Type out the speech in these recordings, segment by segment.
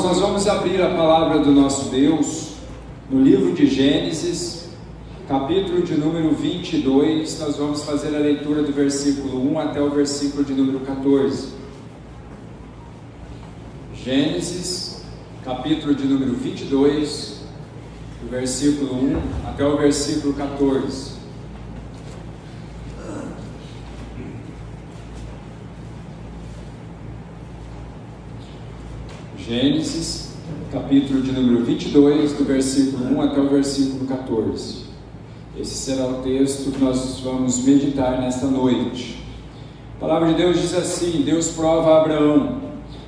Irmãos, nós vamos abrir a palavra do nosso Deus no livro de Gênesis, capítulo de número 22. Nós vamos fazer a leitura do versículo 1 até o versículo de número 14. Gênesis, capítulo de número 22, do versículo 1 até o versículo 14. Gênesis, capítulo de número 22, do versículo 1 até o versículo 14. Esse será o texto que nós vamos meditar nesta noite. A palavra de Deus diz assim: Deus prova a Abraão.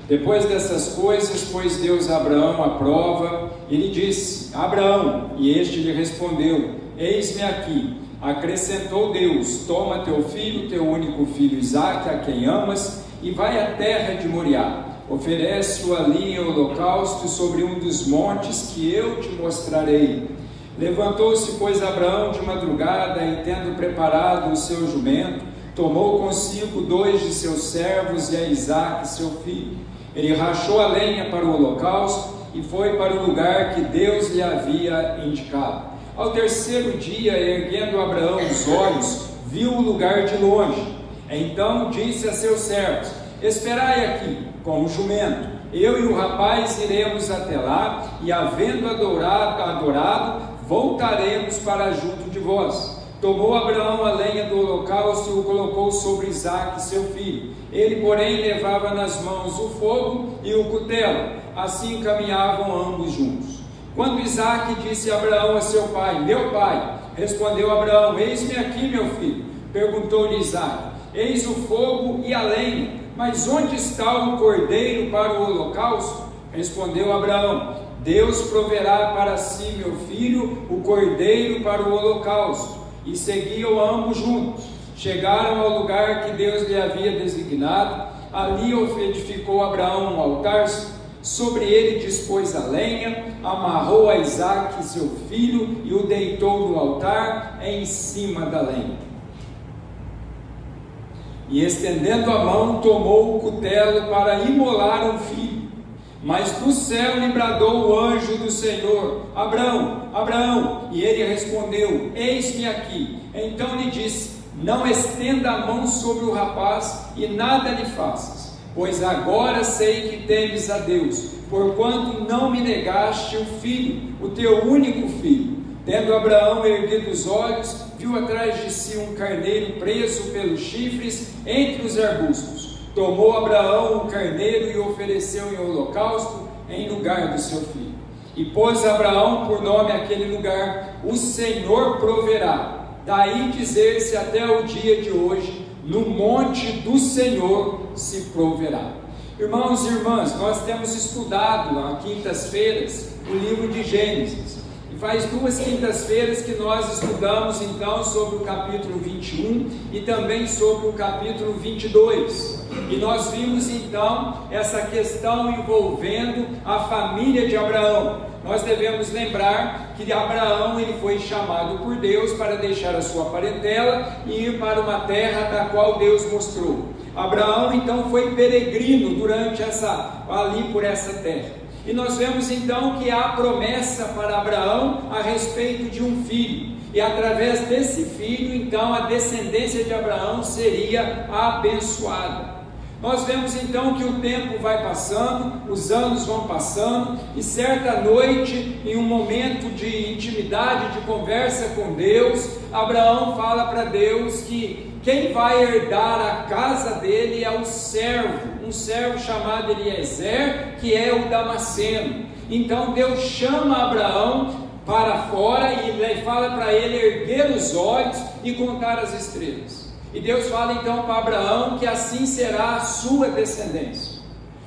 Depois dessas coisas, pôs Deus a Abraão à prova, e lhe disse: Abraão, e este lhe respondeu: Eis-me aqui. Acrescentou Deus: Toma teu filho, teu único filho Isaque, a quem amas, e vai à terra de Moriá. Oferece-o ali em holocausto sobre um dos montes que eu te mostrarei. Levantou-se, pois, Abraão de madrugada, e tendo preparado o seu jumento, tomou consigo 2 de seus servos e a Isaque, seu filho. Ele rachou a lenha para o holocausto e foi para o lugar que Deus lhe havia indicado. Ao terceiro dia, erguendo Abraão os olhos, viu o lugar de longe. Então disse a seus servos: Esperai aqui com o jumento, eu e o rapaz iremos até lá, e havendo adorado, voltaremos para junto de vós. Tomou Abraão a lenha do holocausto e o colocou sobre Isaque, seu filho. Ele, porém, levava nas mãos o fogo e o cutelo. Assim caminhavam ambos juntos. Quando Isaque disse a Abraão a seu pai: Meu pai. Respondeu Abraão: Eis-me aqui, meu filho. Perguntou-lhe Isaque: Eis o fogo e a lenha, mas onde está o cordeiro para o holocausto? Respondeu Abraão: Deus proverá para si, meu filho, o cordeiro para o holocausto. E seguiam ambos juntos. Chegaram ao lugar que Deus lhe havia designado. Ali edificou Abraão um altar, sobre ele dispôs a lenha, amarrou a Isaque, seu filho, e o deitou no altar em cima da lenha. E estendendo a mão, tomou o cutelo para imolar um filho. Mas do céu lhe bradou o anjo do Senhor: Abraão, Abraão. E ele respondeu: Eis-me aqui. Então lhe disse: Não estenda a mão sobre o rapaz e nada lhe faças, pois agora sei que temes a Deus, porquanto não me negaste o filho, o teu único filho. Tendo Abraão erguido os olhos, viu atrás de si um carneiro preso pelos chifres entre os arbustos. Tomou Abraão o carneiro e o ofereceu em holocausto em lugar do seu filho. E pôs Abraão por nome aquele lugar: O Senhor proverá. Daí dizer-se até o dia de hoje: No monte do Senhor se proverá. Irmãos e irmãs, nós temos estudado há quintas-feiras o livro de Gênesis. Faz 2 quintas-feiras que nós estudamos então sobre o capítulo 21 e também sobre o capítulo 22. E nós vimos então essa questão envolvendo a família de Abraão. Nós devemos lembrar que Abraão ele foi chamado por Deus para deixar a sua parentela e ir para uma terra da qual Deus mostrou. Abraão então foi peregrino ali por essa terra. E nós vemos então que há promessa para Abraão a respeito de um filho. E através desse filho, então, a descendência de Abraão seria abençoada. Nós vemos então que o tempo vai passando, os anos vão passando, e certa noite, em um momento de intimidade, de conversa com Deus, Abraão fala para Deus que quem vai herdar a casa dele é um servo chamado Eliezer, que é o Damasceno. Então Deus chama Abraão para fora e fala para ele erguer os olhos e contar as estrelas. E Deus fala então para Abraão que assim será a sua descendência.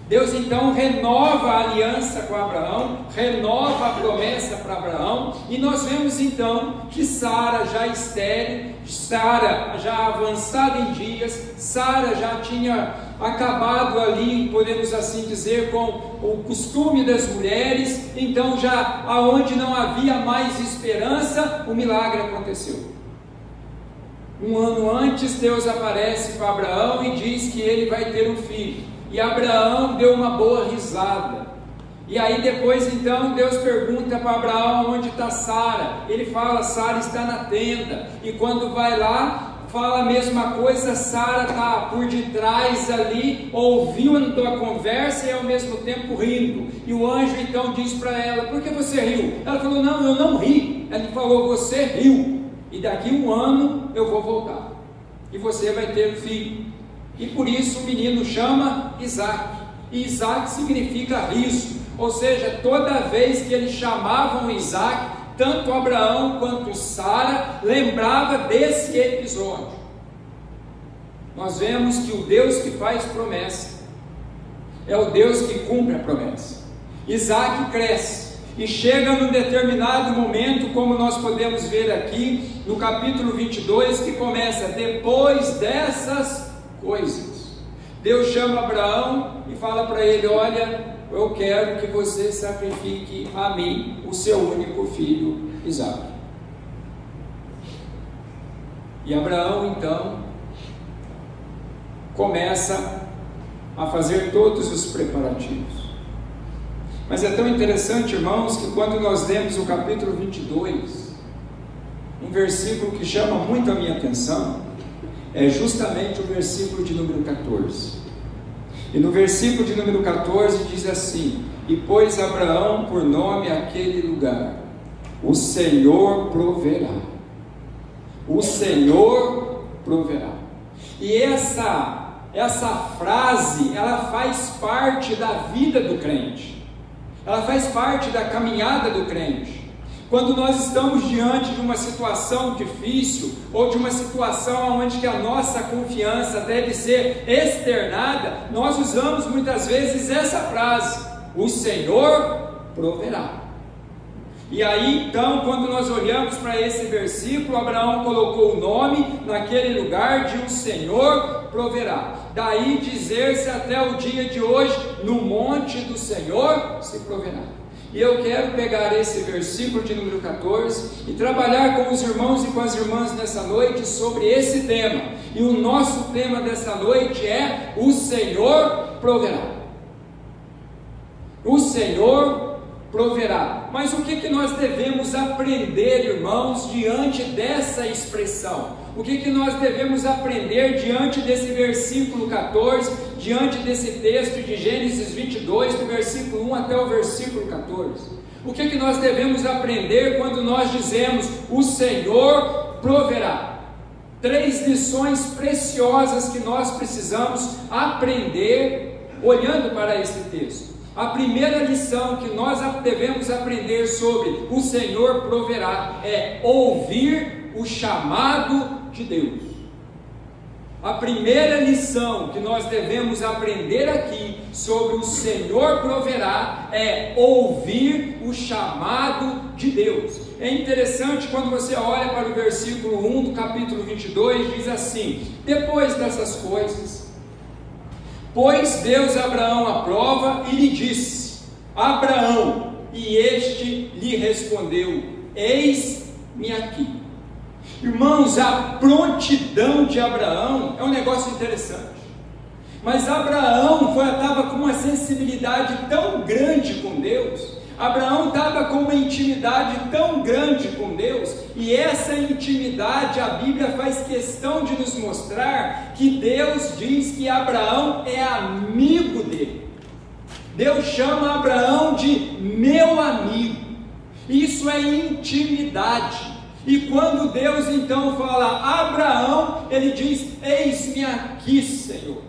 Deus então renova a aliança com Abraão, renova a promessa para Abraão, e nós vemos então que Sara já estéril, Sara já avançada em dias, Sara já tinha acabado ali, podemos assim dizer, com o costume das mulheres. Então já aonde não havia mais esperança, o milagre aconteceu. Um ano antes, Deus aparece para Abraão e diz que ele vai ter um filho. E Abraão deu uma boa risada. E aí depois então Deus pergunta para Abraão onde está Sara. Ele fala, Sara está na tenda. E quando vai lá, fala a mesma coisa, Sara está por detrás ali, ouvindo a conversa e ao mesmo tempo rindo. E o anjo então diz para ela, por que você riu? Ela falou, não, eu não ri. Ele falou, você riu. E daqui 1 ano eu vou voltar. E você vai ter filho. E por isso o menino chama Isaac. E Isaac significa riso. Ou seja, toda vez que eles chamavam Isaac, tanto Abraão quanto Sara lembrava desse episódio. Nós vemos que o Deus que faz promessa é o Deus que cumpre a promessa. Isaac cresce e chega num determinado momento, como nós podemos ver aqui no capítulo 22, que começa, depois dessas coisas, Deus chama Abraão e fala para ele, olha, eu quero que você sacrifique a mim o seu único filho, Isaque. E Abraão então começa a fazer todos os preparativos. Mas é tão interessante, irmãos, que quando nós lemos o capítulo 22, um versículo que chama muito a minha atenção, é justamente o versículo de número 14. E no versículo de número 14 diz assim, e pôs Abraão por nome aquele lugar, o Senhor proverá. O Senhor proverá. E essa frase, ela faz parte da vida do crente. Ela faz parte da caminhada do crente. Quando nós estamos diante de uma situação difícil, ou de uma situação onde que a nossa confiança deve ser externada, nós usamos muitas vezes essa frase, o Senhor proverá. E aí então, quando nós olhamos para esse versículo, Abraão colocou o nome naquele lugar de o Senhor proverá. Daí dizer-se até o dia de hoje, no monte do Senhor se proverá. E eu quero pegar esse versículo de número 14 e trabalhar com os irmãos e com as irmãs nessa noite sobre esse tema. E o nosso tema dessa noite é o Senhor proverá. O Senhor proverá. Mas o que nós devemos aprender, irmãos, diante dessa expressão? O que nós devemos aprender diante desse versículo 14, diante desse texto de Gênesis 22, do versículo 1 até o versículo 14? O que nós devemos aprender quando nós dizemos, o Senhor proverá? 3 lições preciosas que nós precisamos aprender olhando para esse texto. A primeira lição que nós devemos aprender sobre o Senhor proverá é ouvir o chamado de Deus. A primeira lição que nós devemos aprender aqui sobre o Senhor proverá é ouvir o chamado de Deus. É interessante quando você olha para o versículo 1 do capítulo 22, diz assim, depois dessas coisas, pôs Deus Abraão à prova e lhe disse, Abraão, e este lhe respondeu, eis-me aqui. Irmãos, a prontidão de Abraão é um negócio interessante. Mas Abraão estava com uma sensibilidade tão grande com Deus, Abraão estava com uma intimidade tão grande com Deus, e essa intimidade a Bíblia faz questão de nos mostrar que Deus diz que Abraão é amigo dele. Deus chama Abraão de meu amigo. Isso é intimidade. E quando Deus então fala Abraão, ele diz, eis-me aqui, Senhor.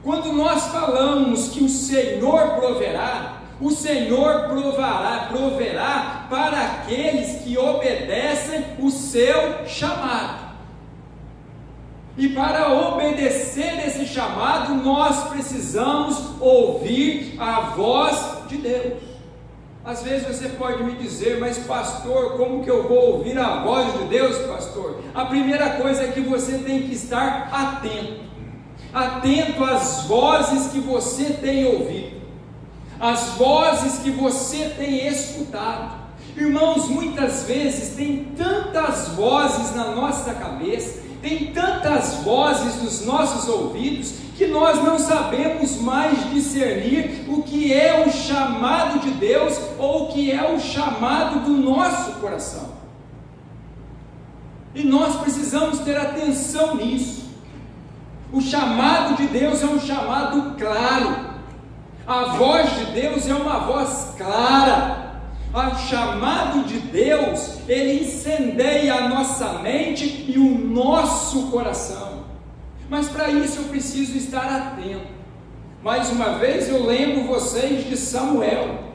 Quando nós falamos que o Senhor proverá, o Senhor proverá para aqueles que obedecem o seu chamado. E para obedecer esse chamado, nós precisamos ouvir a voz de Deus. Às vezes você pode me dizer, mas pastor, como que eu vou ouvir a voz de Deus, pastor? A primeira coisa é que você tem que estar atento. Atento às vozes que você tem ouvido, as vozes que você tem escutado. Irmãos, muitas vezes tem tantas vozes na nossa cabeça, tem tantas vozes nos nossos ouvidos, que nós não sabemos mais discernir o que é o chamado de Deus, ou o que é o chamado do nosso coração. E nós precisamos ter atenção nisso. O chamado de Deus é um chamado claro. A voz de Deus é uma voz clara. O chamado de Deus, ele incendeia a nossa mente e o nosso coração. Mas para isso eu preciso estar atento. Mais uma vez eu lembro vocês de Samuel.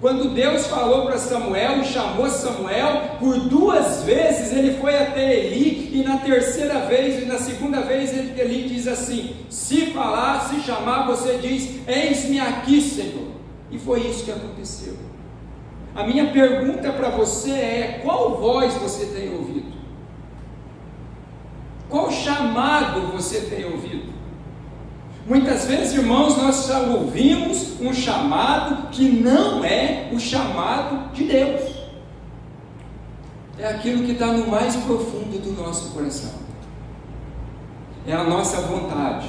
Quando Deus falou para Samuel e chamou Samuel, por 2 vezes ele foi até Eli, e na terceira vez e na segunda vez Eli diz assim: se falar, se chamar, você diz: eis-me aqui, Senhor. E foi isso que aconteceu. A minha pergunta para você é: qual voz você tem ouvido? Qual chamado você tem ouvido? Muitas vezes, irmãos, nós já ouvimos um chamado que não é o chamado de Deus. É aquilo que está no mais profundo do nosso coração. É a nossa vontade.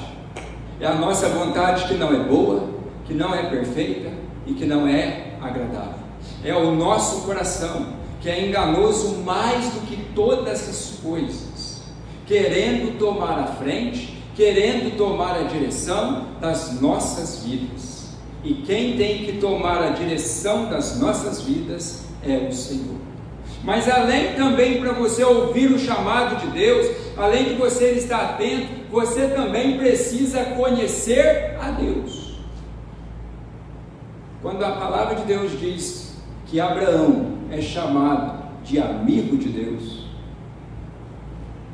É a nossa vontade que não é boa, que não é perfeita e que não é agradável. É o nosso coração, que é enganoso mais do que todas as coisas, querendo tomar a frente, querendo tomar a direção das nossas vidas. E quem tem que tomar a direção das nossas vidas é o Senhor. Mas além também, para você ouvir o chamado de Deus, além de você estar atento, você também precisa conhecer a Deus. Quando a palavra de Deus diz que Abraão é chamado de amigo de Deus,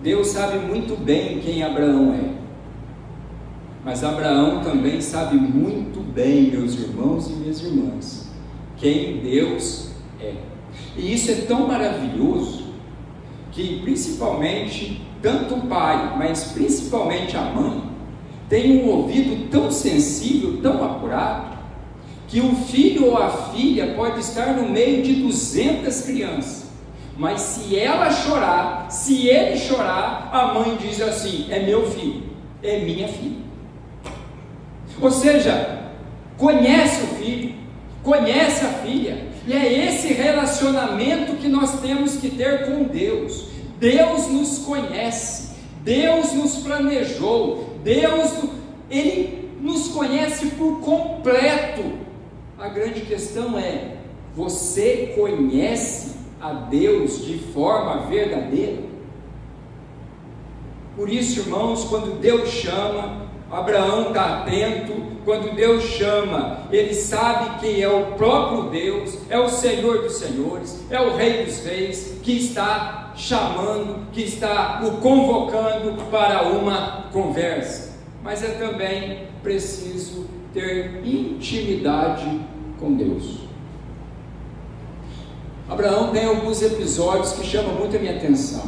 Deus sabe muito bem quem Abraão é. Mas Abraão também sabe muito bem, meus irmãos e minhas irmãs, quem Deus é. E isso é tão maravilhoso, que principalmente, tanto o pai, mas principalmente a mãe, tem um ouvido tão sensível, tão apurado, que o filho ou a filha pode estar no meio de 200 crianças, mas se ela chorar, se ele chorar, a mãe diz assim: é meu filho, é minha filha. Ou seja, conhece o filho, conhece a filha, e é esse relacionamento que nós temos que ter com Deus. Deus nos conhece, Deus nos planejou, Ele nos conhece por completo. A grande questão é: você conhece a Deus de forma verdadeira? Por isso, irmãos, quando Deus chama, Abraão está atento. Quando Deus chama, ele sabe que é o próprio Deus, é o Senhor dos senhores, é o Rei dos reis, que está chamando, que está o convocando para uma conversa. Mas é também preciso ter intimidade com Deus. Abraão tem alguns episódios que chamam muito a minha atenção.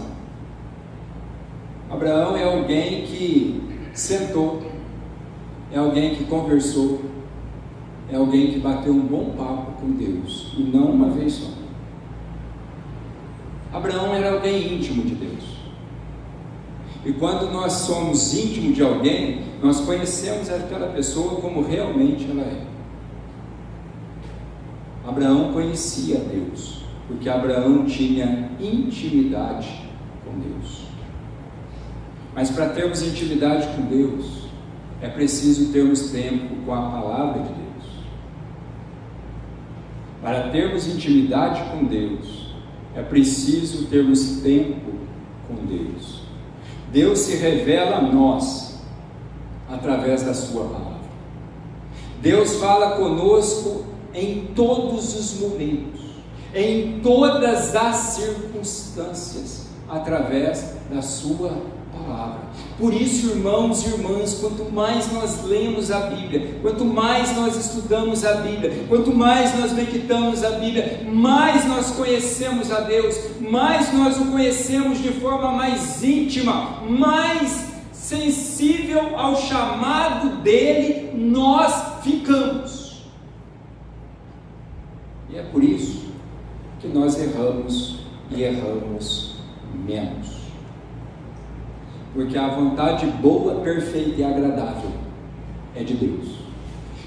Abraão é alguém que sentou, é alguém que conversou, é alguém que bateu um bom papo com Deus, e não uma vez só. Abraão era alguém íntimo de Deus. E quando nós somos íntimos de alguém, nós conhecemos aquela pessoa como realmente ela é. Abraão conhecia Deus, porque Abraão tinha intimidade com Deus. Mas para termos intimidade com Deus, é preciso termos tempo com a palavra de Deus. Para termos intimidade com Deus, é preciso termos tempo com Deus. Deus se revela a nós através da sua palavra. Deus fala conosco em todos os momentos, em todas as circunstâncias, através da sua palavra. Por isso, irmãos e irmãs, quanto mais nós lemos a Bíblia, quanto mais nós estudamos a Bíblia, quanto mais nós meditamos a Bíblia, mais nós conhecemos a Deus, mais nós o conhecemos de forma mais íntima, mais sensível ao chamado dele nós ficamos. E é por isso que nós erramos e erramos menos. Porque a vontade boa, perfeita e agradável é de Deus.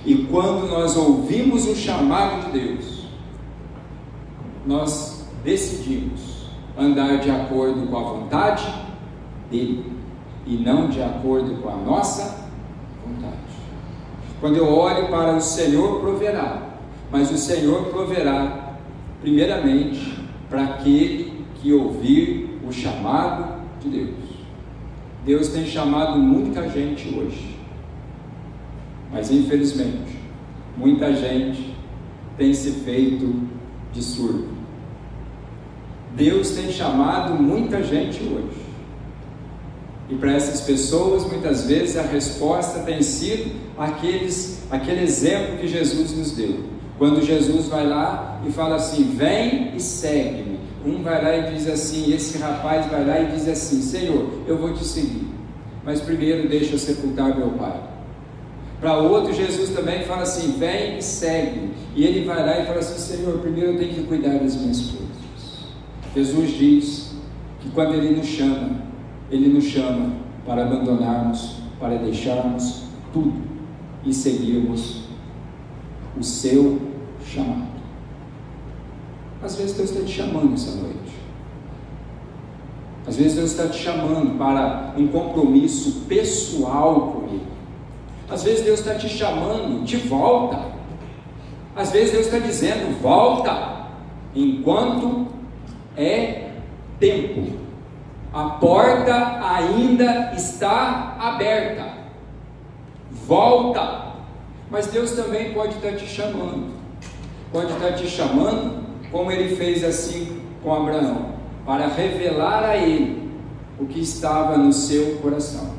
E quando nós ouvimos o chamado de Deus, nós decidimos andar de acordo com a vontade dele e não de acordo com a nossa vontade. Quando eu olho para o Senhor proverá, mas o Senhor proverá primeiramente para aquele que ouvir o chamado de Deus. Deus tem chamado muita gente hoje, mas infelizmente muita gente tem se feito de surdo. Deus tem chamado muita gente hoje, e para essas pessoas muitas vezes a resposta tem sido aquele exemplo que Jesus nos deu. Quando Jesus vai lá e fala assim: vem e segue-me. Um vai lá e diz assim, esse rapaz vai lá e diz assim: Senhor, eu vou te seguir, mas primeiro deixa eu sepultar meu pai. Para outro, Jesus também fala assim: vem e segue-me. E ele vai lá e fala assim: Senhor, primeiro eu tenho que cuidar das minhas coisas. Jesus diz que quando Ele nos chama para abandonarmos, para deixarmos tudo e seguirmos o seu chamado. Às vezes Deus está te chamando essa noite. Às vezes Deus está te chamando para um compromisso pessoal com Ele. Às vezes Deus está te chamando de volta. Às vezes Deus está dizendo: volta, enquanto é tempo. A porta ainda está aberta. Volta. Mas Deus também pode estar te chamando. Pode estar te chamando, como Ele fez assim com Abraão, para revelar a ele o que estava no seu coração.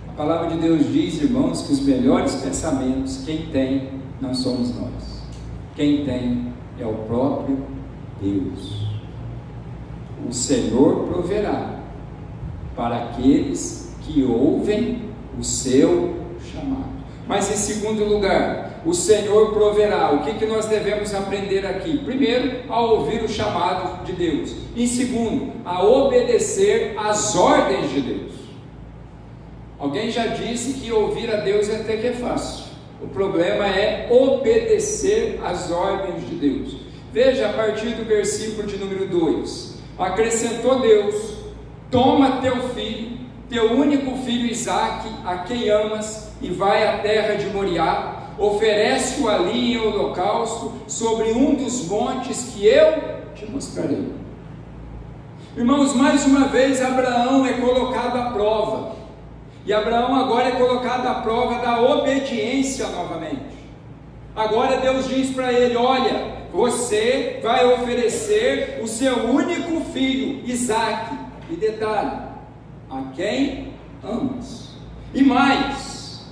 A palavra de Deus diz, irmãos, que os melhores pensamentos, quem tem, não somos nós. Quem tem é o próprio Deus. O Senhor proverá para aqueles que ouvem o seu chamado. Mas em segundo lugar, o Senhor proverá. O que nós devemos aprender aqui? Primeiro, a ouvir o chamado de Deus. Em segundo, a obedecer às ordens de Deus. Alguém já disse que ouvir a Deus até que é fácil. O problema é obedecer às ordens de Deus. Veja a partir do versículo de número 2. Acrescentou Deus: toma teu filho, teu único filho Isaque, a quem amas, e vai à terra de Moriá, oferece-o ali em holocausto, sobre um dos montes que eu te mostrarei. Irmãos, mais uma vez Abraão é colocado à prova, e Abraão agora é colocado à prova da obediência novamente. Agora Deus diz para ele: olha, você vai oferecer o seu único filho, Isaque, e detalhe, a quem amas, e mais,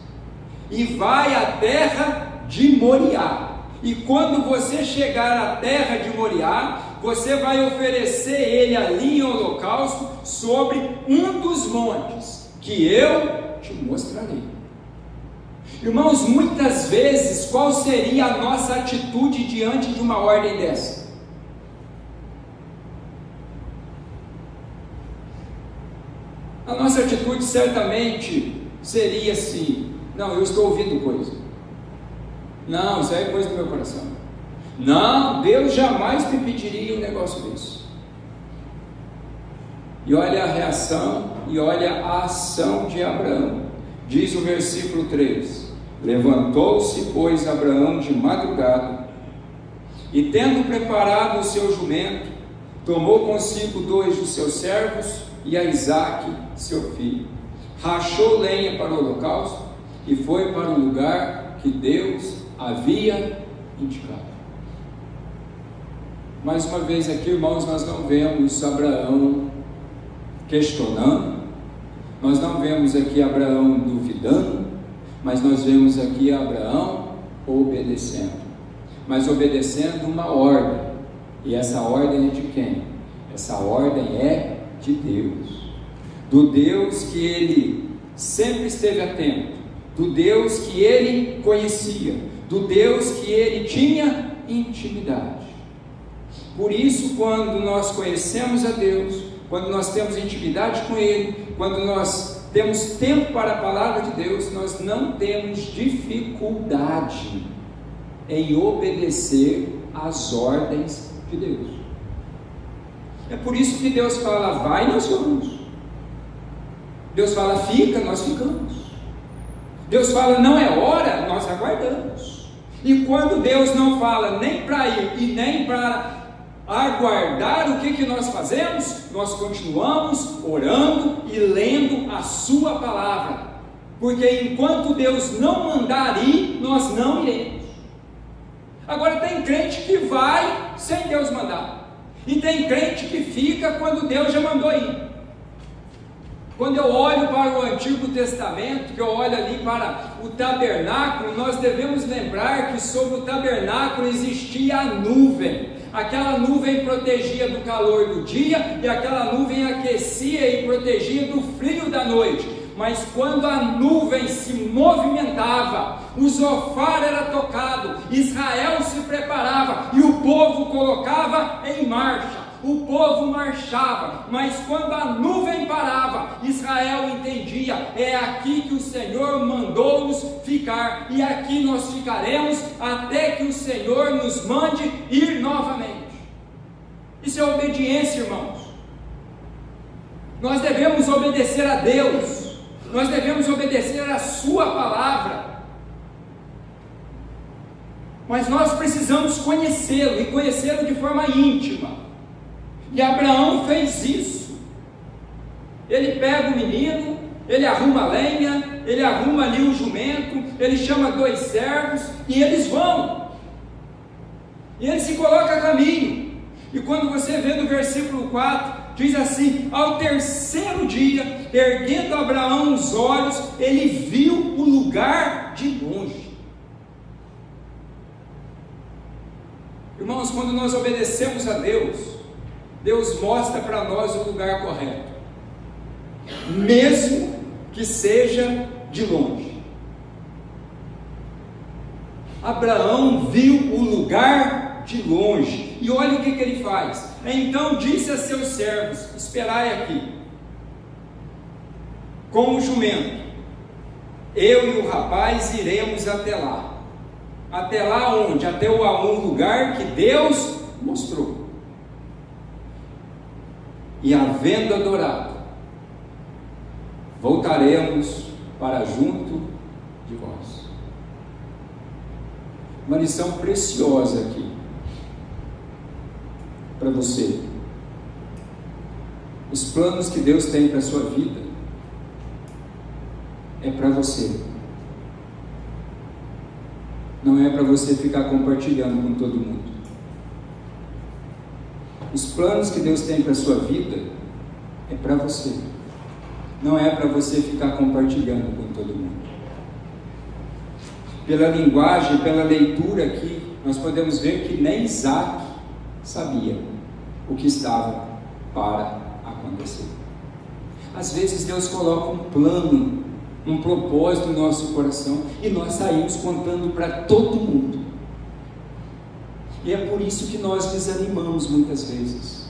e vai à terra de Moriá, e quando você chegar à terra de Moriá, você vai oferecer ele ali em holocausto, sobre um dos montes, que eu te mostrarei. Irmãos, muitas vezes, qual seria a nossa atitude diante de uma ordem dessa? A nossa atitude certamente seria assim: não, eu estou ouvindo coisa. Não, isso aí é coisa do meu coração. Não, Deus jamais me pediria um negócio desse. E olha a reação, e olha a ação de Abraão. Diz o versículo 3: levantou-se, pois, Abraão de madrugada, e tendo preparado o seu jumento, tomou consigo 2 dos seus servos e a Isaque, seu filho, rachou lenha para o holocausto e foi para o lugar que Deus havia indicado. Mais uma vez aqui, irmãos, nós não vemos Abraão questionando, nós não vemos aqui Abraão duvidando, mas nós vemos aqui Abraão obedecendo, mas obedecendo uma ordem. E essa ordem é de quem? Essa ordem é de Deus, do Deus que ele sempre esteve atento, do Deus que ele conhecia, do Deus que ele tinha intimidade. Por isso, quando nós conhecemos a Deus, quando nós temos intimidade com Ele, quando nós temos tempo para a palavra de Deus, nós não temos dificuldade em obedecer às ordens de Deus. É por isso que Deus fala, vai, nós vamos. Deus fala, fica, nós ficamos. Deus fala, não é hora, nós aguardamos. E quando Deus não fala nem para ir e nem para aguardar, o que nós fazemos? Nós continuamos orando e lendo a sua palavra, porque enquanto Deus não mandar ir, nós não iremos. Agora tem crente que vai sem Deus mandar, e tem crente que fica quando Deus já mandou ir. Quando eu olho para o Antigo Testamento, que eu olho ali para o tabernáculo, nós devemos lembrar que sobre o tabernáculo existia a nuvem. Aquela nuvem protegia do calor do dia, e aquela nuvem aquecia e protegia do frio da noite. Mas quando a nuvem se movimentava, o zofar era tocado, Israel se preparava e o povo colocava em marcha. O povo marchava, mas quando a nuvem parava, Israel entendia, é aqui que o Senhor mandou-nos ficar, e aqui nós ficaremos até que o Senhor nos mande ir novamente. Isso é obediência, irmãos. Nós devemos obedecer a Deus, nós devemos obedecer a sua palavra, mas nós precisamos conhecê-lo, e conhecê-lo de forma íntima. E Abraão fez isso. Ele pega o menino, ele arruma a lenha, ele arruma ali o jumento, ele chama 2 servos e eles vão. E ele se coloca a caminho. E quando você vê no versículo 4, diz assim: ao 3º dia, erguendo Abraão os olhos, ele viu o lugar de longe. Irmãos, quando nós obedecemos a Deus, Deus mostra para nós o lugar correto, mesmo que seja de longe. Abraão viu o lugar de longe, e olha o que ele faz. Então disse a seus servos: esperai aqui com o jumento, eu e o rapaz iremos até lá. Até lá onde? Até um lugar que Deus mostrou. E havendo adorado, voltaremos para junto de vós. Uma lição preciosa aqui para você. Os planos que Deus tem para a sua vida é para você. Não é para você ficar compartilhando com todo mundo. Os planos que Deus tem para a sua vida é para você. Não é para você ficar compartilhando com todo mundo. Pela linguagem, pela leitura aqui, nós podemos ver que nem Isaac sabia o que estava para acontecer. Às vezes Deus coloca um plano, um propósito no nosso coração, e nós saímos contando para todo mundo. E é por isso que nós desanimamos muitas vezes,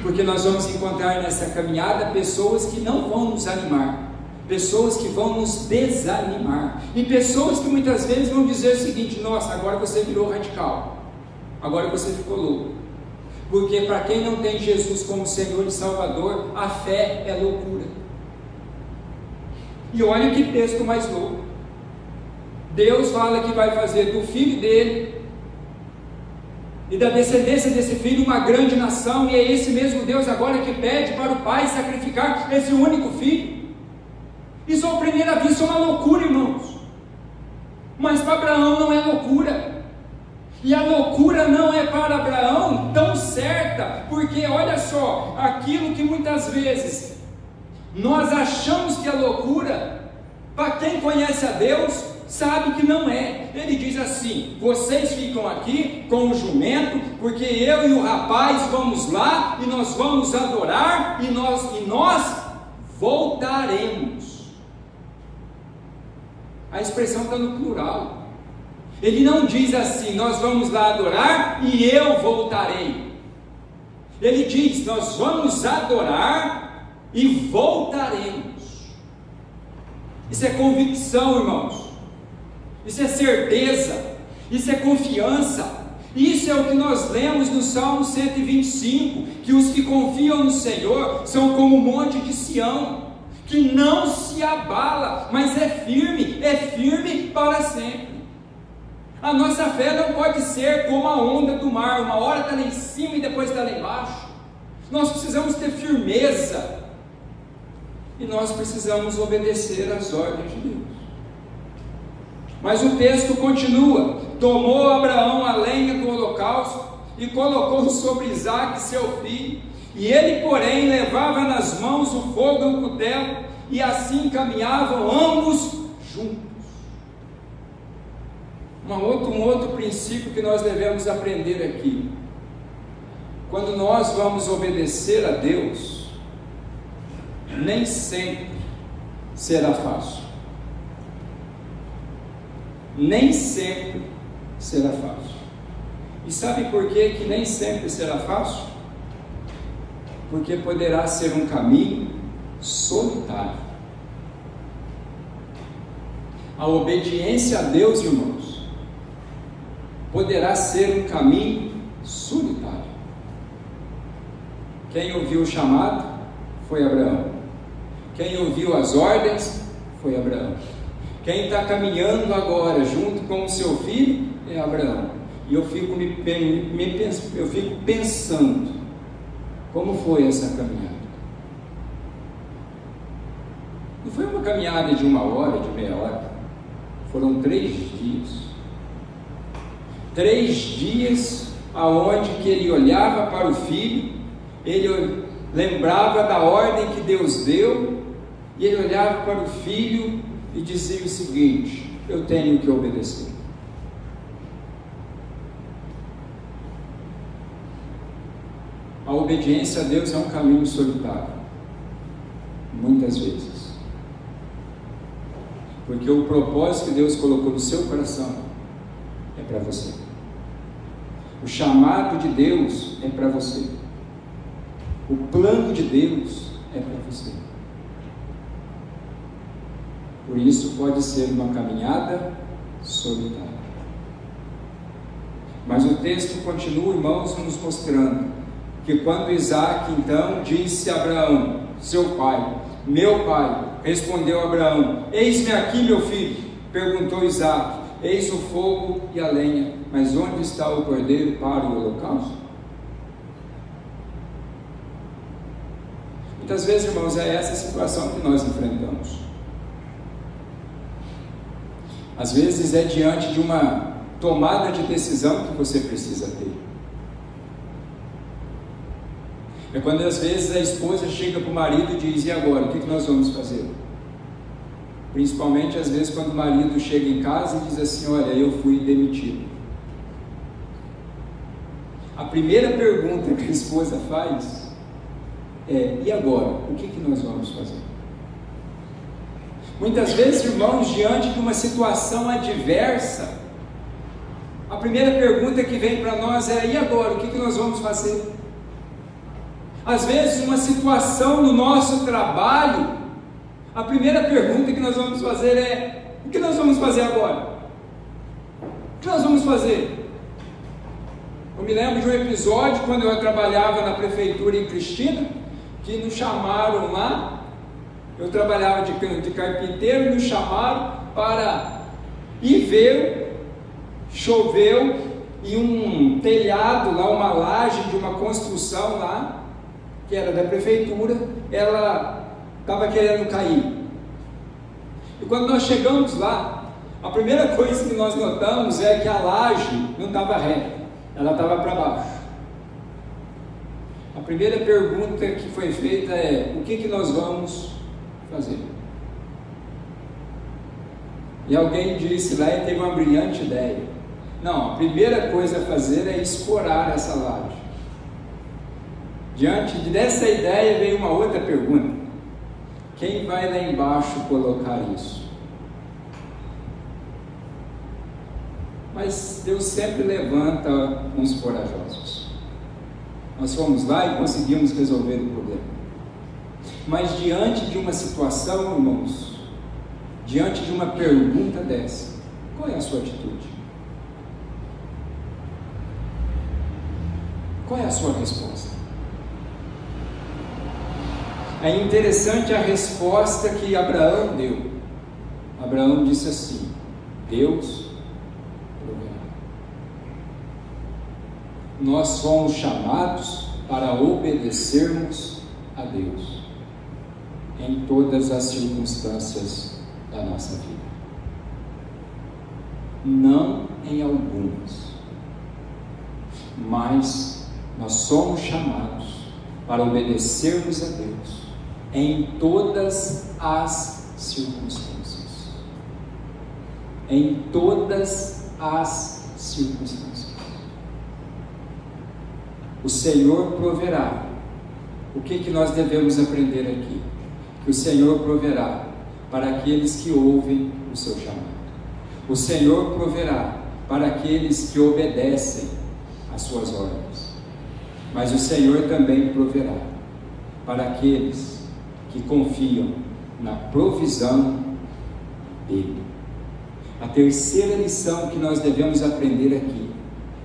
porque nós vamos encontrar nessa caminhada pessoas que não vão nos animar, pessoas que vão nos desanimar, e pessoas que muitas vezes vão dizer o seguinte: nossa, agora você virou radical, agora você ficou louco. Porque para quem não tem Jesus como Senhor e Salvador, a fé é loucura. E olha que texto mais louco. Deus fala que vai fazer do filho dele e da descendência desse filho uma grande nação, e é esse mesmo Deus agora que pede para o pai sacrificar esse único filho. Isso à primeira vista é uma loucura, irmãos, mas para Abraão não é loucura. E a loucura não é para Abraão tão certa, porque olha só, aquilo que muitas vezes nós achamos que é loucura, para quem conhece a Deus sabe que não é. Ele diz assim: vocês ficam aqui com o jumento, porque eu e o rapaz vamos lá e nós vamos adorar, e nós voltaremos. A expressão está no plural. Ele não diz assim: nós vamos lá adorar e eu voltarei. Ele diz: nós vamos adorar e voltaremos. Isso é convicção, irmãos. Isso é certeza. Isso é confiança. Isso é o que nós lemos no Salmo 125, que os que confiam no Senhor são como o monte de Sião, que não se abala, mas é firme para sempre. A nossa fé não pode ser como a onda do mar, uma hora está lá em cima e depois está lá embaixo. Nós precisamos ter firmeza, e nós precisamos obedecer às ordens de Deus. Mas o texto continua: tomou Abraão a lenha do holocausto e colocou sobre Isaque seu filho, e ele porém levava nas mãos o fogo e o cutelo, e assim caminhavam ambos juntos. Um outro princípio que nós devemos aprender aqui: quando nós vamos obedecer a Deus, nem sempre será fácil. Nem sempre será fácil. E sabe por que nem sempre será fácil? Porque poderá ser um caminho solitário. A obediência a Deus, irmãos, poderá ser um caminho solitário. Quem ouviu o chamado foi Abraão. Quem ouviu as ordens foi Abraão. Quem está caminhando agora junto com o seu filho é Abraão. E eu fico pensando, como foi essa caminhada? Não foi uma caminhada de 1 hora, de meia hora. Foram 3 dias. 3 dias aonde que ele olhava para o filho, ele lembrava da ordem que Deus deu, e ele olhava para o filho e dizia o seguinte: eu tenho que obedecer. A obediência a Deus é um caminho solitário, muitas vezes, porque o propósito que Deus colocou no seu coração é para você. O chamado de Deus é para você. O plano de Deus é para você. Por isso pode ser uma caminhada solitária. Mas o texto continua, irmãos, nos mostrando que quando Isaque então disse a Abraão, seu pai: meu pai, respondeu Abraão: eis-me aqui, meu filho. Perguntou Isaque: eis o fogo e a lenha, mas onde está o cordeiro para o holocausto? Muitas vezes, irmãos, é essa a situação que nós enfrentamos. Às vezes é diante de uma tomada de decisão que você precisa ter. É quando às vezes a esposa chega para o marido e diz: e agora, o que nós vamos fazer? Principalmente às vezes quando o marido chega em casa e diz assim: olha, eu fui demitido. A primeira pergunta que a esposa faz é: e agora, o que nós vamos fazer? Muitas vezes, irmãos, diante de uma situação adversa, a primeira pergunta que vem para nós é: e agora, o que nós vamos fazer? Às vezes, uma situação no nosso trabalho, a primeira pergunta que nós vamos fazer é: o que nós vamos fazer agora? O que nós vamos fazer? Eu me lembro de um episódio quando eu trabalhava na prefeitura em Cristina, que nos chamaram lá. Eu trabalhava de carpinteiro e nos chamaram para ir ver. Choveu e um telhado lá, uma laje de uma construção lá, que era da prefeitura, ela estava querendo cair. E quando nós chegamos lá, a primeira coisa que nós notamos é que a laje não estava reta, ela estava para baixo. A primeira pergunta que foi feita é: o que nós vamos fazer? E alguém disse lá e teve uma brilhante ideia: não, a primeira coisa a fazer é escorar essa laje. Diante dessa ideia veio uma outra pergunta: quem vai lá embaixo colocar isso? Mas Deus sempre levanta uns corajosos. Nós fomos lá e conseguimos resolver o problema. Mas diante de uma situação, irmãos, diante de uma pergunta dessa, qual é a sua atitude? Qual é a sua resposta? É interessante a resposta que Abraão deu. Abraão disse assim: Deus proverá. Nós somos chamados para obedecermos a Deus em todas as circunstâncias da nossa vida, não em algumas, mas nós somos chamados para obedecermos a Deus em todas as circunstâncias. Em todas as circunstâncias. O Senhor proverá. O que nós devemos aprender aqui? Que o Senhor proverá para aqueles que ouvem o seu chamado. O Senhor proverá para aqueles que obedecem às suas ordens. Mas o Senhor também proverá para aqueles que confiam na provisão dele. A terceira lição que nós devemos aprender aqui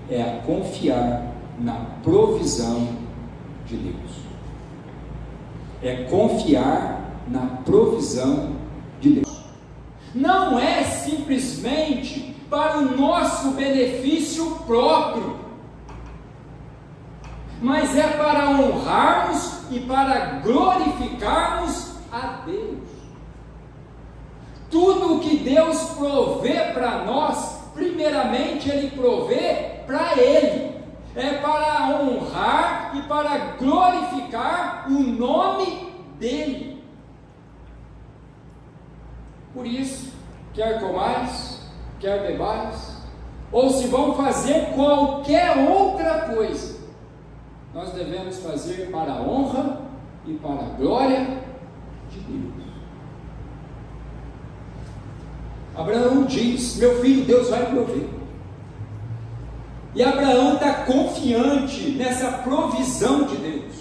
é a confiar na provisão de Deus. É confiar na provisão de Deus. Não é simplesmente para o nosso benefício próprio, mas é para honrarmos e para glorificarmos a Deus. Tudo o que Deus provê para nós, primeiramente Ele provê para Ele. É para honrar e para glorificar o nome dEle. Por isso, quer comais, quer bebais, ou se vão fazer qualquer outra coisa, nós devemos fazer para a honra e para a glória de Deus. Abraão diz: meu filho, Deus vai prover. E Abraão está confiante nessa provisão de Deus.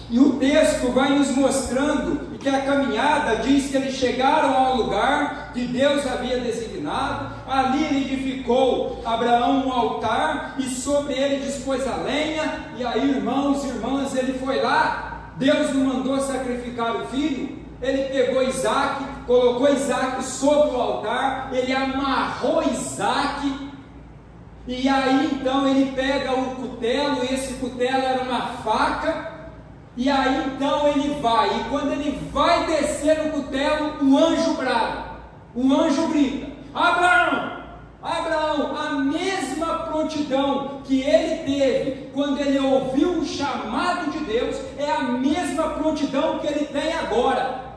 E o texto vai nos mostrando que a caminhada diz que eles chegaram ao lugar que Deus havia designado. Ali ele edificou Abraão um altar e sobre ele dispôs a lenha. E aí, irmãos e irmãs, ele foi lá. Deus não mandou sacrificar o filho. Ele pegou Isaac, colocou Isaac sobre o altar, ele amarrou Isaac. E aí então ele pega o cutelo, e esse cutelo era uma faca. E aí então ele vai, e quando ele vai descer no cutelo, o anjo brada, o anjo grita: Abraão, Abraão. A mesma prontidão que ele teve quando ele ouviu o chamado de Deus, é a mesma prontidão que ele tem agora.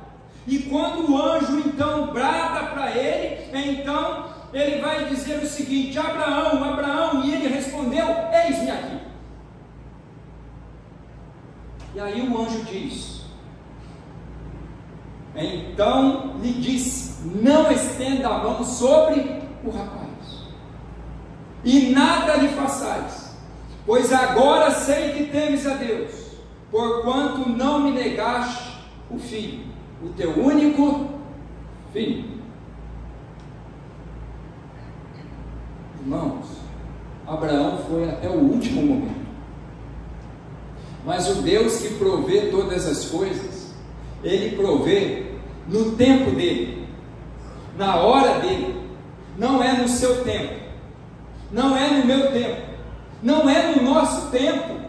E quando o anjo então brada para ele, então ele vai dizer o seguinte: Abraão, Abraão, e ele respondeu: eis-me aqui. E aí o anjo diz, então lhe disse: não estenda a mão sobre o rapaz, e nada lhe façais, pois agora sei que temes a Deus, porquanto não me negaste o filho, o teu único filho. Irmãos, Abraão foi até o último momento. Mas o Deus que provê todas as coisas, Ele provê no tempo dEle, na hora dEle. Não é no seu tempo, não é no meu tempo, não é no nosso tempo.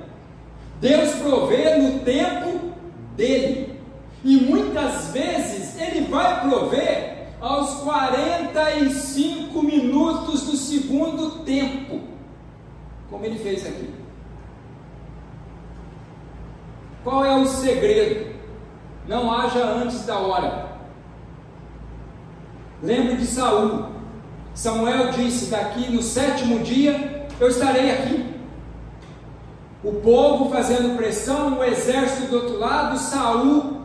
Deus provê no tempo dEle. E muitas vezes Ele vai prover aos 45 minutos do segundo tempo, como Ele fez aqui. Qual é o segredo? Não haja antes da hora. Lembre de Saul. Samuel disse: daqui no 7º dia eu estarei aqui. O povo fazendo pressão, o exército do outro lado, Saul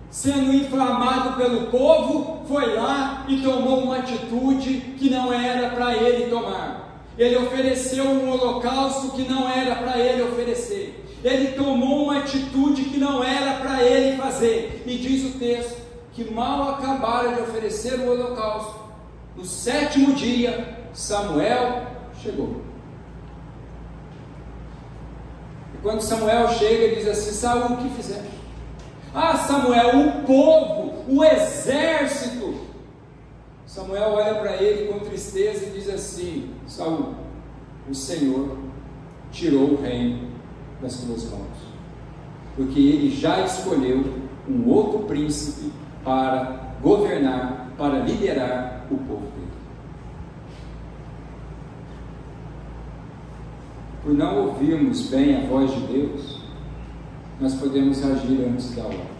sendo inflamado pelo povo, foi lá e tomou uma atitude que não era para ele tomar. Ele ofereceu um holocausto que não era para ele oferecer. ele tomou uma atitude que não era para ele fazer, e diz o texto, que mal acabaram de oferecer o holocausto, no 7º dia, Samuel chegou. E quando Samuel chega, ele diz assim: Saul, o que fizeste? Ah, Samuel, o povo, o exército. Samuel olha para ele com tristeza e diz assim: Saul, o Senhor tirou o reino das tuas mãos, porque ele já escolheu um outro príncipe para governar, para liderar o povo dele. Por não ouvirmos bem a voz de Deus, nós podemos agir antes da hora.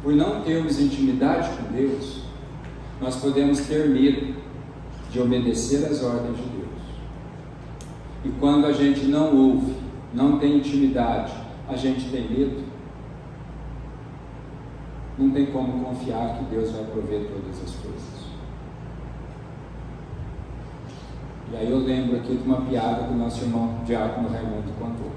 Por não termos intimidade com Deus, nós podemos ter medo de obedecer às ordens de Deus. E quando a gente não ouve, não tem intimidade, a gente tem medo, não tem como confiar que Deus vai prover todas as coisas. E aí eu lembro aqui de uma piada que o nosso irmão Diácono Raimundo contou.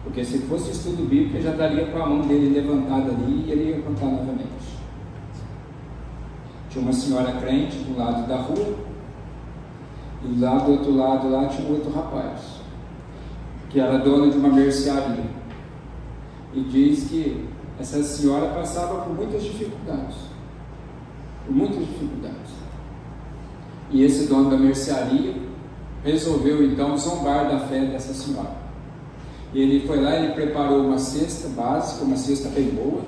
Porque se fosse estudo bíblico, já estaria com a mão dele levantada ali e ele ia contar novamente. Tinha uma senhora crente do lado da rua, e do outro lado lá tinha um outro rapaz, que era dona de uma mercearia. E diz que essa senhora passava por muitas dificuldades. E esse dono da mercearia resolveu então zombar da fé dessa senhora. E ele foi lá, ele preparou uma cesta básica, uma cesta bem boa,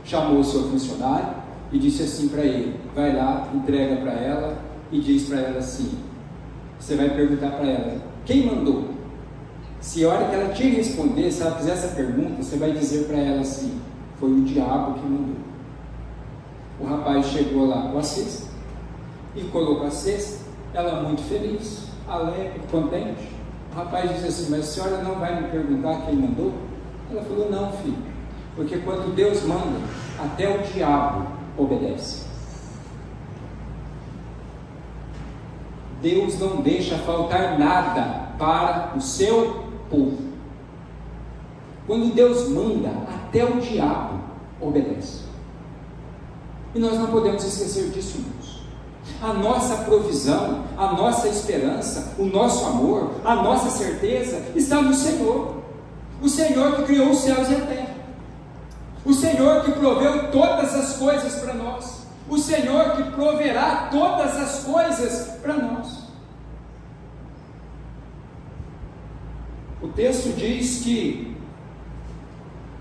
chamou o seu funcionário e disse assim para ele: vai lá, entrega para ela e diz para ela assim, você vai perguntar para ela, quem mandou? Se a hora que ela te responder, se ela fizer essa pergunta, você vai dizer para ela assim: foi o diabo que mandou. O rapaz chegou lá com a cesta e colocou a cesta, ela muito feliz, alegre, contente. O rapaz disse assim: mas a senhora não vai me perguntar quem mandou? Ela falou: não, filho, porque quando Deus manda, até o diabo obedece. Deus não deixa faltar nada para o seu povo. Quando Deus manda, até o diabo obedece. E nós não podemos esquecer disso, irmãos. A nossa provisão, a nossa esperança, o nosso amor, a nossa certeza está no Senhor. O Senhor que criou os céus e a terra. O Senhor que proveu todas as coisas para nós. O Senhor que proverá todas as coisas para nós. O texto diz que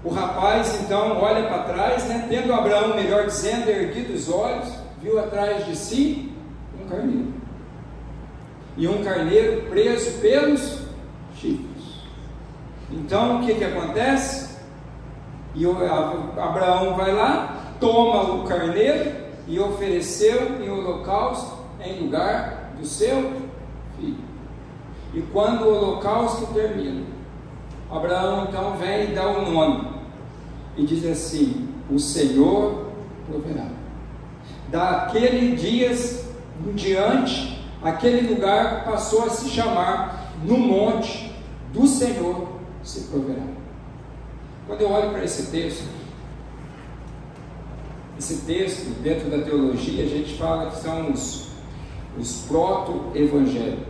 o rapaz então olha para trás, tendo Abraão, melhor dizendo, erguido os olhos, viu atrás de si um carneiro. E um carneiro preso pelos chifres. Então o que acontece? E Abraão vai lá, toma o carneiro e ofereceu em holocausto em lugar do seu filho. E quando o holocausto termina, Abraão então vem e dá o nome e diz assim: o Senhor proverá. Daquele dias em diante, aquele lugar passou a se chamar no monte do Senhor se proverá. Quando eu olho para esse texto dentro da teologia, a gente fala que são os proto-evangelhos.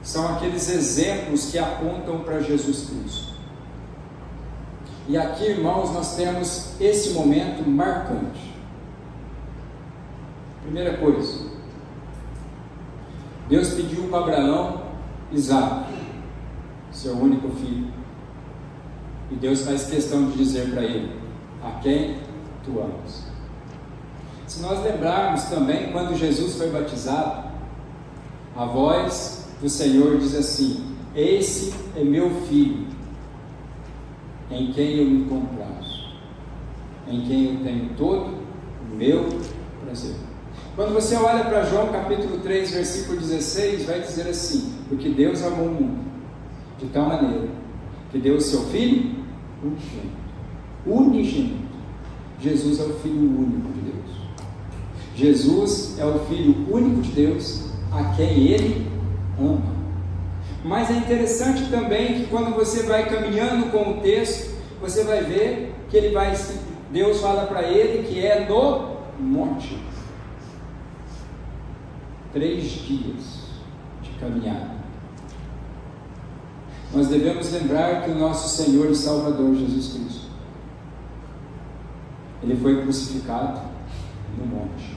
São aqueles exemplos que apontam para Jesus Cristo. E aqui, irmãos, nós temos esse momento marcante. Primeira coisa, Deus pediu para Abraão Isaque, seu único filho. E Deus faz questão de dizer para ele: a quem tu amas. Se nós lembrarmos também, quando Jesus foi batizado, a voz do Senhor diz assim: esse é meu filho, em quem eu me comprazo, em quem eu tenho todo o meu prazer. Quando você olha para João capítulo 3, versículo 16, vai dizer assim: porque Deus amou o mundo de tal maneira que deu o seu filho unigênito. Jesus é o filho único de Deus. Jesus é o filho único de Deus, a quem ele ama. Mas é interessante também que quando você vai caminhando com o texto, você vai ver que Deus fala para ele que é no monte. 3 dias de caminhada. Nós devemos lembrar que o nosso Senhor e Salvador Jesus Cristo, Ele foi crucificado no monte.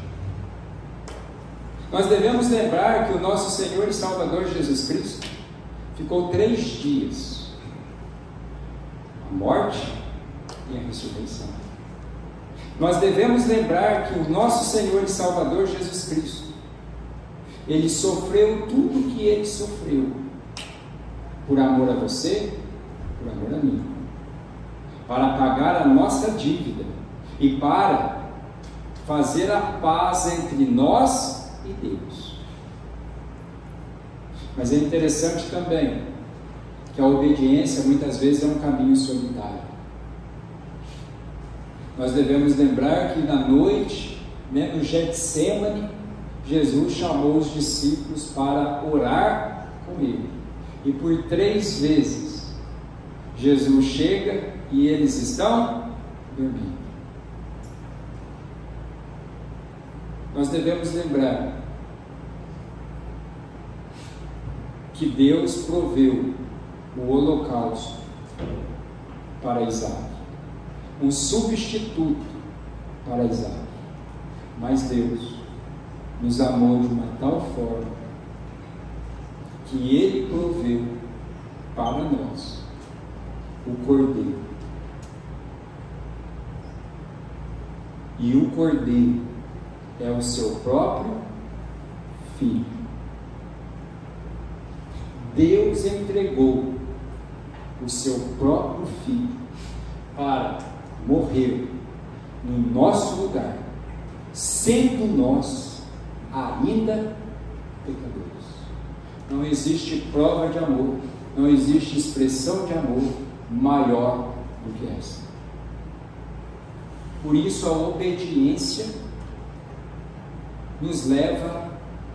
Nós devemos lembrar que o nosso Senhor e Salvador Jesus Cristo ficou 3 dias, a morte e a ressurreição. Nós devemos lembrar que o nosso Senhor e Salvador Jesus Cristo, Ele sofreu tudo o que Ele sofreu, por amor a você, por amor a mim, para pagar a nossa dívida e para fazer a paz entre nós e Deus. Mas é interessante também que a obediência muitas vezes é um caminho solitário. Nós devemos lembrar que na noite, no Getsêmani, Jesus chamou os discípulos para orar com Ele. E por 3 vezes, Jesus chega e eles estão dormindo. Nós devemos lembrar que Deus proveu o holocausto para Isaac, um substituto para Isaac. Mas Deus nos amou de uma tal forma que Ele proveu para nós o Cordeiro. E o Cordeiro é o seu próprio Filho. Deus entregou o seu próprio Filho para morrer no nosso lugar, sendo nós ainda pecadores. Não existe prova de amor, não existe expressão de amor maior do que essa. Por isso a obediência nos leva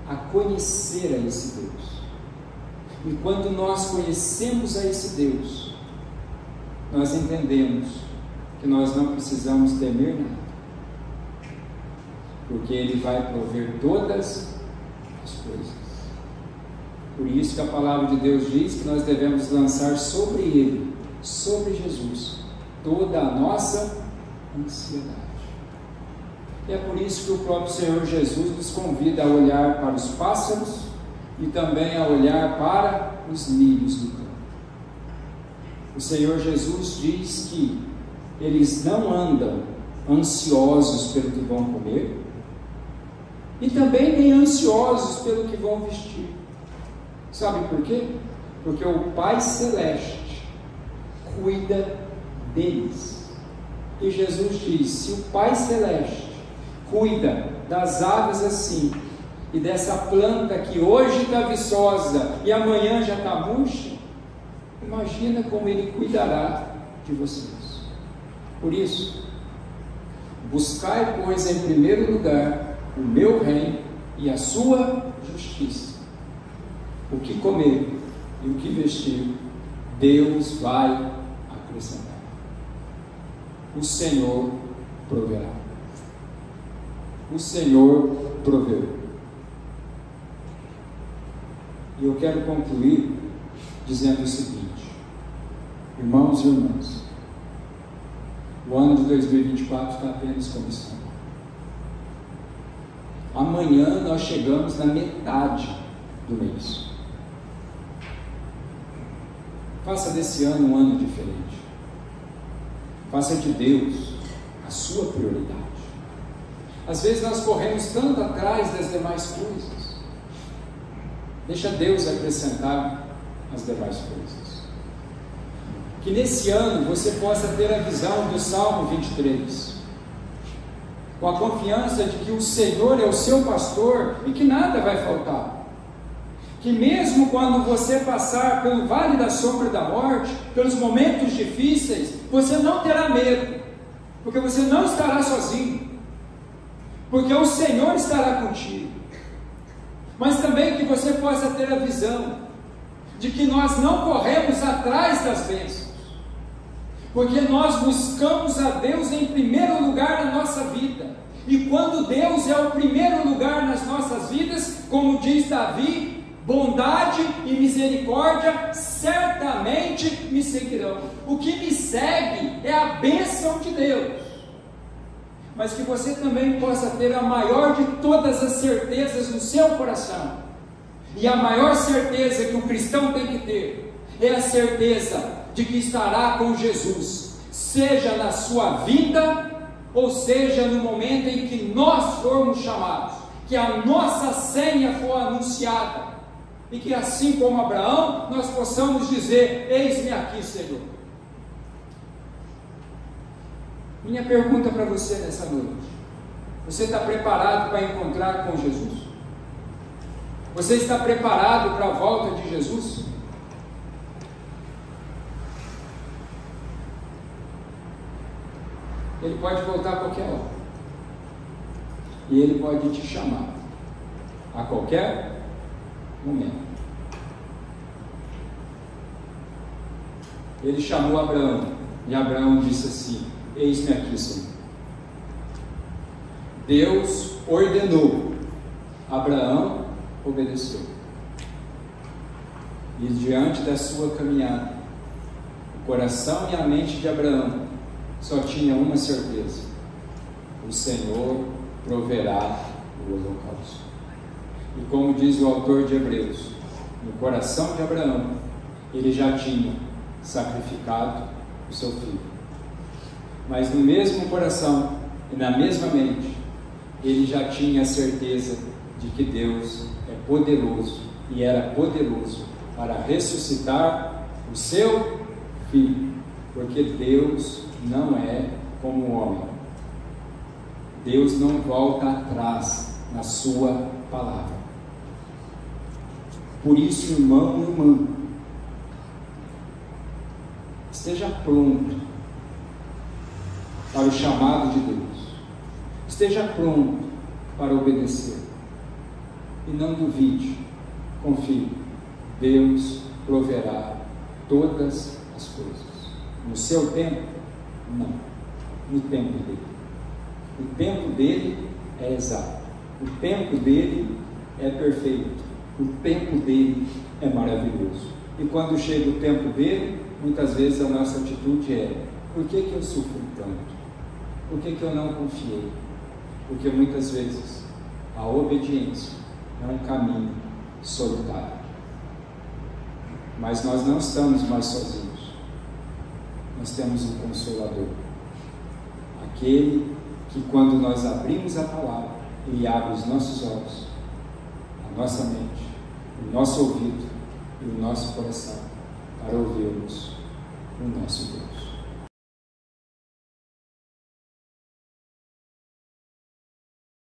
a conhecer a esse Deus. E quando nós conhecemos a esse Deus, nós entendemos que nós não precisamos temer nada, porque Ele vai prover todas as coisas. Por isso que a palavra de Deus diz que nós devemos lançar sobre Ele, sobre Jesus, toda a nossa ansiedade. E é por isso que o próprio Senhor Jesus nos convida a olhar para os pássaros e também a olhar para os lírios do campo. O Senhor Jesus diz que eles não andam ansiosos pelo que vão comer e também nem ansiosos pelo que vão vestir. Sabe por quê? Porque o Pai Celeste cuida deles. E Jesus diz: se o Pai Celeste cuida das aves assim, e dessa planta que hoje está viçosa e amanhã já está murcha, imagina como Ele cuidará de vocês. Por isso, buscai, pois, em primeiro lugar o meu reino e a sua justiça. O que comer e o que vestir, Deus vai acrescentar. O Senhor proverá. O Senhor proveu. E eu quero concluir dizendo o seguinte: irmãos e irmãs, o ano de 2024 está apenas começando. Amanhã nós chegamos na metade do mês. Faça desse ano um ano diferente. Faça de Deus a sua prioridade. Às vezes nós corremos tanto atrás das demais coisas. Deixa Deus acrescentar as demais coisas. Que nesse ano você possa ter a visão do Salmo 23, com a confiança de que o Senhor é o seu pastor e que nada vai faltar. Que mesmo quando você passar pelo vale da sombra da morte, pelos momentos difíceis, você não terá medo, porque você não estará sozinho, porque o Senhor estará contigo. Mas também que você possa ter a visão de que nós não corremos atrás das bênçãos, porque nós buscamos a Deus em primeiro lugar na nossa vida, e quando Deus é o primeiro lugar nas nossas vidas, como diz Davi, bondade e misericórdia certamente me seguirão. O que me segue é a bênção de Deus, mas que você também possa ter a maior de todas as certezas no seu coração, e a maior certeza que o cristão tem que ter é a certeza de que estará com Jesus, seja na sua vida, ou seja no momento em que nós formos chamados, que a nossa senha for anunciada, e que assim como Abraão, nós possamos dizer: eis-me aqui, Senhor. Minha pergunta para você nessa noite: você está preparado para encontrar com Jesus? Você está preparado para a volta de Jesus? Ele pode voltar a qualquer hora, e Ele pode te chamar a qualquer momento. Ele chamou Abraão, e Abraão disse assim: eis-me aqui, Senhor. Deus ordenou, Abraão obedeceu, e diante da sua caminhada, o coração e a mente de Abraão só tinha uma certeza: o Senhor proverá o holocausto. E como diz o autor de Hebreus, no coração de Abraão, ele já tinha sacrificado o seu filho. Mas no mesmo coração e na mesma mente, ele já tinha a certeza de que Deus é poderoso, e era poderoso para ressuscitar o seu filho, porque Deus não é como o homem. Deus não volta atrás na sua palavra. Por isso, irmão e irmã, esteja pronto para o chamado de Deus, esteja pronto para obedecer, e não duvide, confie, Deus proverá todas as coisas. No seu tempo? Não, no tempo dele. O tempo dele é exato, o tempo dele é perfeito, o tempo dele é maravilhoso. E quando chega o tempo dele, muitas vezes a nossa atitude é: por que eu sofro tanto? Por que eu não confiei? Porque muitas vezes a obediência é um caminho solitário. Mas nós não estamos mais sozinhos, nós temos um Consolador, aquele que, quando nós abrimos a palavra, ele abre os nossos olhos, a nossa mente, o nosso ouvido e o nosso coração para ouvirmos o nosso Deus.